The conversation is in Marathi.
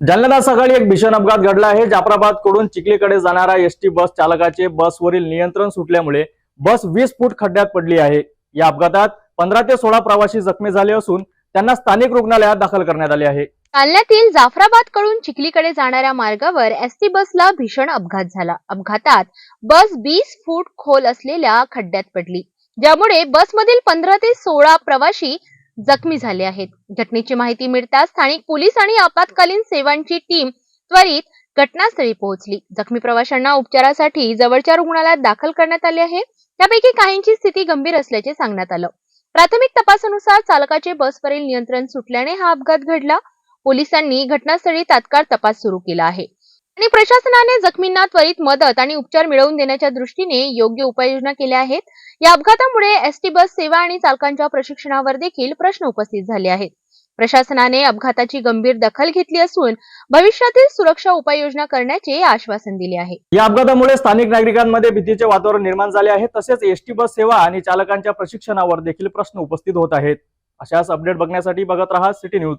जालन्यात सकाळी एक भीषण अपघात घडला आहे। जाफराबाद कडून चिखलीकडे जाणारा एसटी बस चालकाचे बसवरील नियंत्रण सुटल्यामुळे बस 20 फूट खड्ड्यात पडली आहे। या अपघातात 15 ते 16 प्रवासी जखमी झाले असून त्यांना स्थानिक रुग्णालयात दाखल करण्यात आले आहे। जालन्यातील जाफराबाद कडून चिखलीकडे जाणाऱ्या मार्गावर एसटी बसला भीषण अपघात झाला। अपघातात बस 20 फूट खोल असलेल्या खड्ड्यात पडली, ज्यामुळे बसमधील 15 ते 16 प्रवासी जखमी झाले आहेत। घटनेची माहिती मिळताच स्थानिक पोलीस आणि आपत्कालीन सेवांची टीम त्वरित घटनास्थळी पोहोचली। जखमी प्रवाशांना उपचारासाठी जवळच्या रुग्णालयात दाखल करण्यात आले आहे। त्यापैकी काहींची स्थिती गंभीर असल्याचे सांगण्यात आलं। प्राथमिक तपासानुसार चालकाचे बसवरील नियंत्रण सुटल्याने हा अपघात घडला। पोलिसांनी घटनास्थळी तात्काळ तपास सुरू केला आहे आणि प्रशासनाने जखमींना त्वरित मदत आणि उपचार मिळवून देण्याच्या दृष्टीने योग्य उपाययोजना केल्या आहेत। या अपघातामुळे एसटी बस सेवा आणि चालकांच्या प्रशिक्षणावर देखील प्रश्न उपस्थित झाले आहेत। प्रशासनाने अपघाताची गंभीर दखल घेतली असून भविष्यातील सुरक्षा उपाययोजना करण्याचे आश्वासन दिले आहे। या अपघातामुळे स्थानिक नागरिकांमध्ये भीतीचे वातावरण निर्माण झाले आहे। तसेच एसटी बस सेवा आणि चालकांच्या प्रशिक्षणावर देखील प्रश्न उपस्थित होत आहेत। अशाच अपडेट बघण्यासाठी बघत रहा सिटी न्यूज।